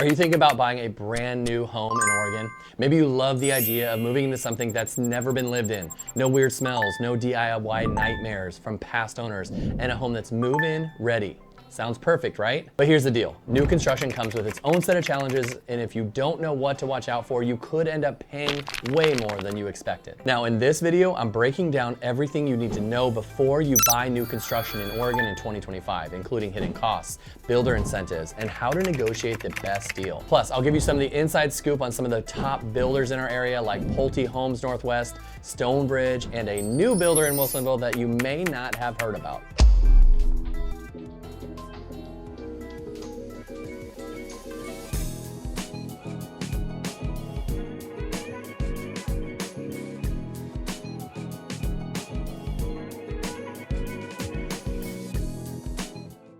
Are you thinking about buying a brand new home in Oregon? Maybe you love the idea of moving into something that's never been lived in. No weird smells, no DIY nightmares from past owners, and a home that's move-in ready. Sounds perfect, right? But here's the deal. New construction comes with its own set of challenges, and if you don't know what to watch out for, you could end up paying way more than you expected. Now, in this video, I'm breaking down everything you need to know before you buy new construction in Oregon in 2025, including hidden costs, builder incentives, and how to negotiate the best deal. Plus, I'll give you some of the inside scoop on some of the top builders in our area, like Pulte Homes Northwest, Stonebridge, and a new builder in Wilsonville that you may not have heard about.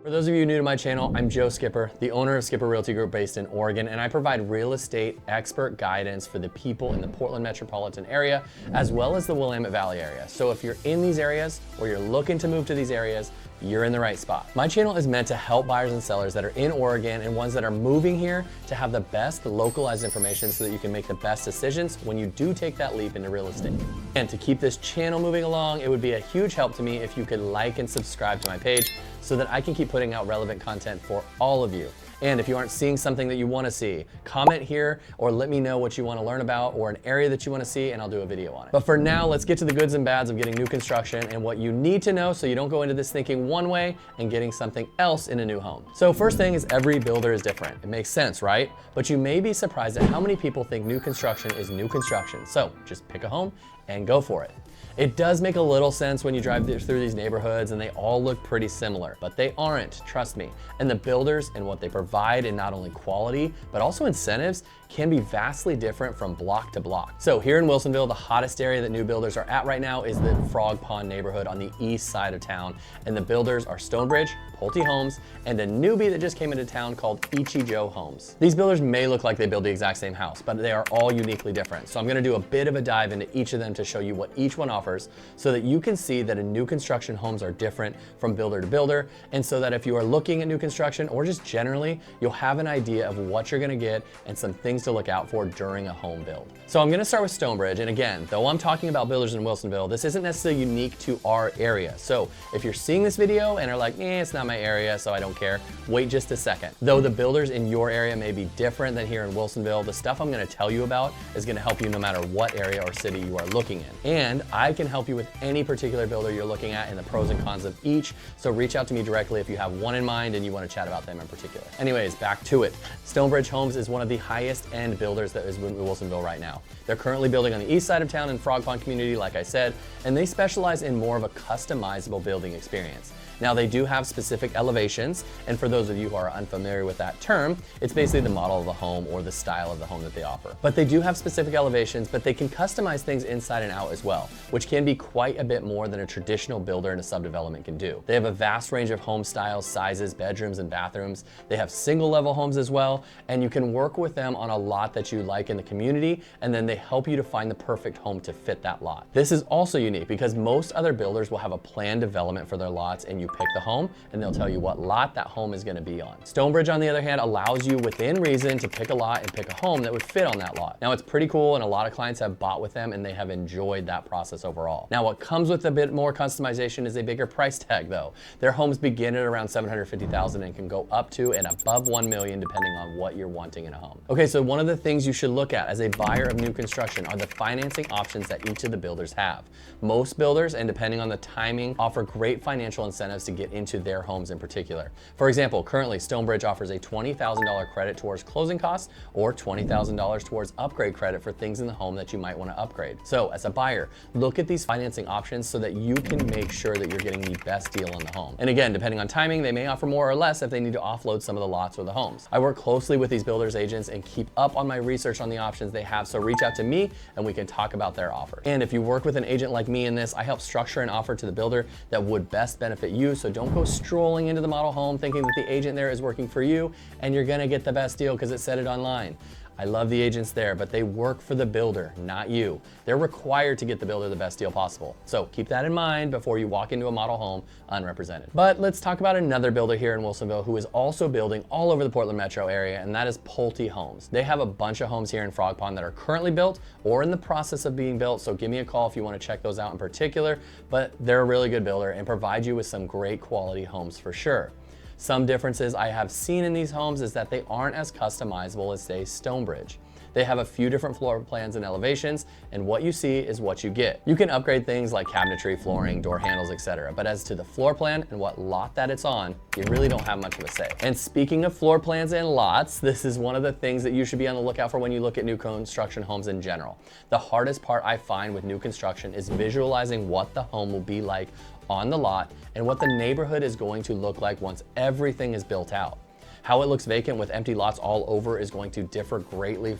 For those of you new to my channel, I'm Joe Skipper, the owner of Skipper Realty Group based in Oregon, and I provide real estate expert guidance for the people in the Portland metropolitan area, as well as the Willamette Valley area. So if you're in these areas or you're looking to move to these areas, you're in the right spot. My channel is meant to help buyers and sellers that are in Oregon and ones that are moving here to have the best localized information so that you can make the best decisions when you do take that leap into real estate. And to keep this channel moving along, it would be a huge help to me if you could like and subscribe to my page so that I can keep putting out relevant content for all of you. And if you aren't seeing something that you want to see, comment here or let me know what you want to learn about or an area that you want to see and I'll do a video on it. But for now, let's get to the goods and bads of getting new construction and what you need to know so you don't go into this thinking one way and getting something else in a new home. So first thing is every builder is different. It makes sense, right? But you may be surprised at how many people think new construction is new construction. So just pick a home and go for it. It does make a little sense when you drive through these neighborhoods and they all look pretty similar, but they aren't, trust me. And the builders and what they provide in not only quality, but also incentives can be vastly different from block to block. So here in Wilsonville, the hottest area that new builders are at right now is the Frog Pond neighborhood on the east side of town. And the builders are Stonebridge, Pulte Homes, and a newbie that just came into town called Ichijo Homes. These builders may look like they build the exact same house, but they are all uniquely different. So I'm gonna do a bit of a dive into each of them to show you what each one offers so that you can see that new construction homes are different from builder to builder, and so that if you are looking at new construction or just generally, you'll have an idea of what you're gonna get and some things to look out for during a home build. So I'm gonna start with Stonebridge, and again, though I'm talking about builders in Wilsonville, this isn't necessarily unique to our area. So if you're seeing this video and are like, it's not my area, so I don't care, wait just a second. Though the builders in your area may be different than here in Wilsonville, the stuff I'm gonna tell you about is gonna help you no matter what area or city you are looking in. And I can help you with any particular builder you're looking at and the pros and cons of each, so reach out to me directly if you have one in mind and you want to chat about them in particular. Anyways, back to it. Stonebridge Homes is one of the highest end builders that is in Wilsonville right now. They're currently building on the east side of town in Frog Pond community, like I said, and they specialize in more of a customizable building experience. Now they do have specific elevations, and for those of you who are unfamiliar with that term, it's basically the model of the home or the style of the home that they offer. But they do have specific elevations, but they can customize things inside and out as well, which can be quite a bit more than a traditional builder in a subdevelopment can do. They have a vast range of home styles, sizes, bedrooms, and bathrooms. They have single level homes as well, and you can work with them on a lot that you like in the community, and then they help you to find the perfect home to fit that lot. This is also unique because most other builders will have a planned development for their lots, and you pick the home and they'll tell you what lot that home is going to be on. Stonebridge, on the other hand, allows you within reason to pick a lot and pick a home that would fit on that lot. Now it's pretty cool, and a lot of clients have bought with them and they have enjoyed that process overall. Now what comes with a bit more customization is a bigger price tag though. Their homes begin at around $750,000 and can go up to and above $1 million depending on what you're wanting in a home. Okay, so one of the things you should look at as a buyer of new construction are the financing options that each of the builders have. Most builders, and depending on the timing, offer great financial incentives to get into their homes in particular. For example, currently Stonebridge offers a $20,000 credit towards closing costs or $20,000 towards upgrade credit for things in the home that you might want to upgrade. So as a buyer, look at these financing options so that you can make sure that you're getting the best deal on the home. And again, depending on timing, they may offer more or less if they need to offload some of the lots or the homes. I work closely with these builders agents and keep up on my research on the options they have, so reach out to me and we can talk about their offer. And if you work with an agent like me in this, I help structure an offer to the builder that would best benefit you, so don't go strolling into the model home thinking that the agent there is working for you and you're gonna get the best deal because it said it online. I love the agents there, but they work for the builder, not you. They're required to get the builder the best deal possible. So keep that in mind before you walk into a model home unrepresented. But let's talk about another builder here in Wilsonville who is also building all over the Portland metro area, and that is Pulte Homes. They have a bunch of homes here in Frog Pond that are currently built or in the process of being built, so give me a call if you want to check those out in particular, but they're a really good builder and provide you with some great quality homes for sure. Some differences I have seen in these homes is that they aren't as customizable as, say, Stonebridge. They have a few different floor plans and elevations, and what you see is what you get. You can upgrade things like cabinetry, flooring, door handles, etc. But as to the floor plan and what lot that it's on, you really don't have much of a say. And speaking of floor plans and lots, this is one of the things that you should be on the lookout for when you look at new construction homes in general. The hardest part I find with new construction is visualizing what the home will be like on the lot and what the neighborhood is going to look like once everything is built out. How it looks vacant with empty lots all over is going to differ greatly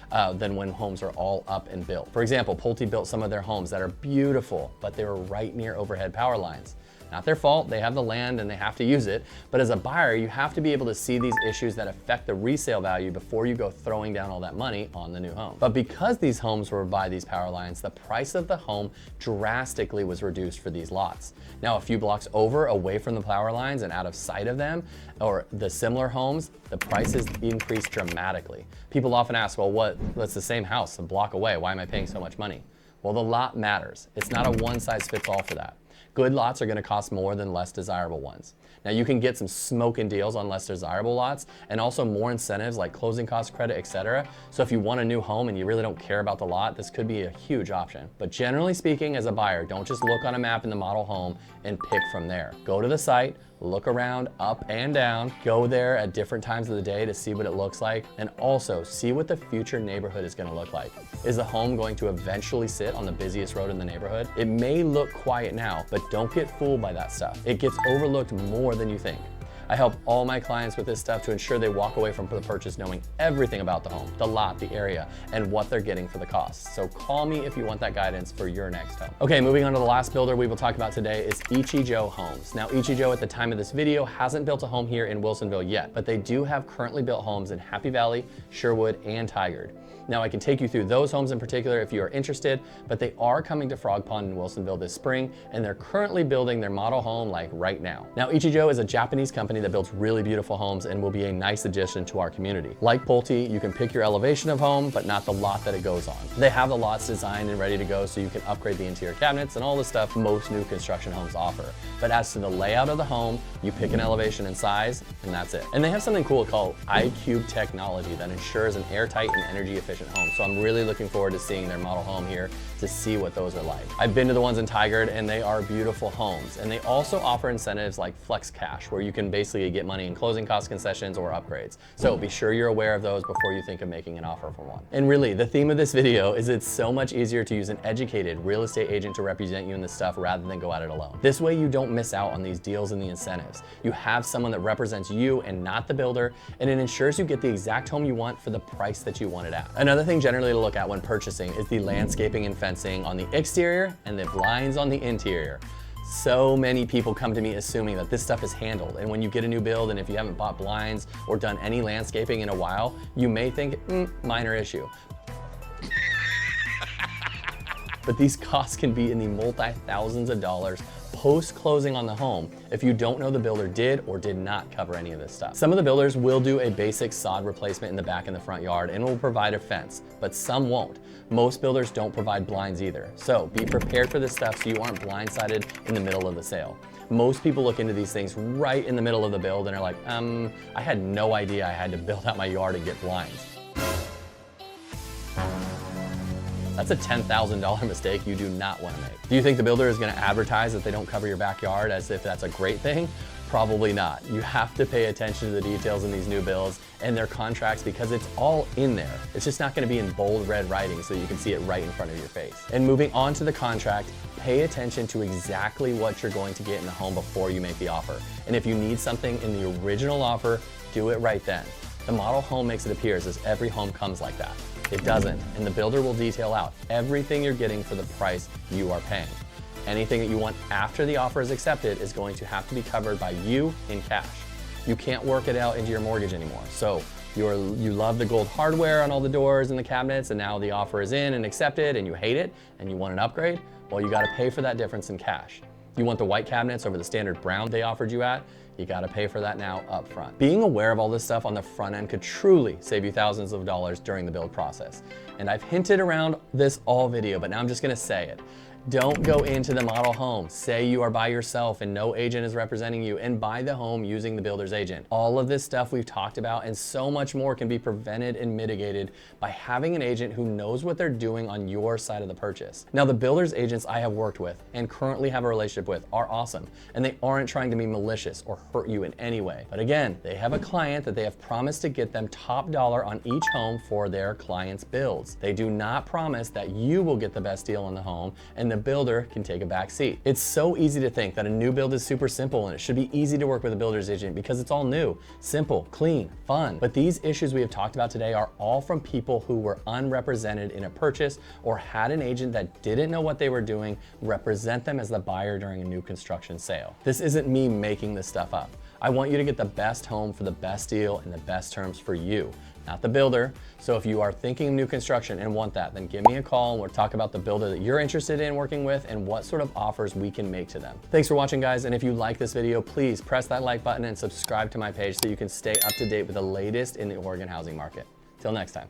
than when homes are all up and built. For example, Pulte built some of their homes that are beautiful, but they were right near overhead power lines. Not their fault, they have the land and they have to use it, but as a buyer, you have to be able to see these issues that affect the resale value before you go throwing down all that money on the new home. But because these homes were by these power lines, the price of the home drastically was reduced for these lots. Now, a few blocks over, away from the power lines and out of sight of them, or the similar homes, the prices increased dramatically. People often ask, well, that's the same house a block away, why am I paying so much money? Well, the lot matters. It's not a one-size-fits-all for that. Good lots are going to cost more than less desirable ones. Now you can get some smoking deals on less desirable lots and also more incentives like closing cost credit, etc. So if you want a new home and you really don't care about the lot, this could be a huge option. But generally speaking, as a buyer, don't just look on a map in the model home and pick from there. Go to the site, look around up and down, go there at different times of the day to see what it looks like, and also see what the future neighborhood is going to look like. Is the home going to eventually sit on the busiest road in the neighborhood? It may look quiet now, but don't get fooled by that stuff. It gets overlooked more than you think. I help all my clients with this stuff to ensure they walk away from the purchase knowing everything about the home, the lot, the area, and what they're getting for the cost. So call me if you want that guidance for your next home. Okay, moving on to the last builder we will talk about today is Ichijo Homes. Now, Ichijo at the time of this video hasn't built a home here in Wilsonville yet, but they do have currently built homes in Happy Valley, Sherwood, and Tigard. Now, I can take you through those homes in particular if you are interested, but they are coming to Frog Pond in Wilsonville this spring, and they're currently building their model home like right now. Now, Ichijo is a Japanese company that builds really beautiful homes and will be a nice addition to our community. Like Pulte, you can pick your elevation of home, but not the lot that it goes on. They have the lots designed and ready to go so you can upgrade the interior cabinets and all the stuff most new construction homes offer. But as to the layout of the home, you pick an elevation and size, and that's it. And they have something cool called iCube technology that ensures an airtight and energy efficient home. So I'm really looking forward to seeing their model home here to see what those are like. I've been to the ones in Tigard and they are beautiful homes. And they also offer incentives like Flex Cash, where you can basically get money in closing cost concessions or upgrades. So be sure you're aware of those before you think of making an offer for one. And really, the theme of this video is it's so much easier to use an educated real estate agent to represent you in this stuff rather than go at it alone. This way you don't miss out on these deals and the incentives. You have someone that represents you and not the builder, and it ensures you get the exact home you want for the price that you want it at. Another thing generally to look at when purchasing is the landscaping and fencing on the exterior and the blinds on the interior. So many people come to me assuming that this stuff is handled, and when you get a new build and if you haven't bought blinds or done any landscaping in a while, you may think, minor issue. But these costs can be in the multi-thousands of dollars post-closing on the home if you don't know the builder did or did not cover any of this stuff. Some of the builders will do a basic sod replacement in the back and the front yard and will provide a fence, but some won't. Most builders don't provide blinds either. So be prepared for this stuff so you aren't blindsided in the middle of the sale. Most people look into these things right in the middle of the build and are like, I had no idea I had to build out my yard and get blinds. That's a $10,000 mistake you do not want to make. Do you think the builder is going to advertise that they don't cover your backyard as if that's a great thing? Probably not. You have to pay attention to the details in these new builds and their contracts because it's all in there. It's just not going to be in bold red writing so you can see it right in front of your face. And moving on to the contract, pay attention to exactly what you're going to get in the home before you make the offer. And if you need something in the original offer, do it right then. The model home makes it appear as if every home comes like that. It doesn't, and the builder will detail out everything you're getting for the price you are paying. Anything that you want after the offer is accepted is going to have to be covered by you in cash. You can't work it out into your mortgage anymore. So You love the gold hardware on all the doors and the cabinets, and now the offer is in and accepted and you hate it and you want an upgrade, well, you gotta pay for that difference in cash. You want the white cabinets over the standard brown they offered you at, you gotta pay for that now up front. Being aware of all this stuff on the front end could truly save you thousands of dollars during the build process. And I've hinted around this all video, but now I'm just gonna say it. Don't go into the model home, say you are by yourself and no agent is representing you, and buy the home using the builder's agent. All of this stuff we've talked about and so much more can be prevented and mitigated by having an agent who knows what they're doing on your side of the purchase. Now, the builder's agents I have worked with and currently have a relationship with are awesome, and they aren't trying to be malicious or hurt you in any way. But again, they have a client that they have promised to get them top dollar on each home for their client's builds. They do not promise that you will get the best deal on the home and the builder can take a back seat. It's so easy to think that a new build is super simple and it should be easy to work with a builder's agent because it's all new, simple, clean, fun. But these issues we have talked about today are all from people who were unrepresented in a purchase or had an agent that didn't know what they were doing represent them as the buyer during a new construction sale. This isn't me making this stuff up. I want you to get the best home for the best deal and the best terms for you, not the builder. So if you are thinking of new construction and want that, then give me a call and we'll talk about the builder that you're interested in working with and what sort of offers we can make to them. Thanks for watching, guys. And if you like this video, please press that like button and subscribe to my page so you can stay up to date with the latest in the Oregon housing market. Till next time.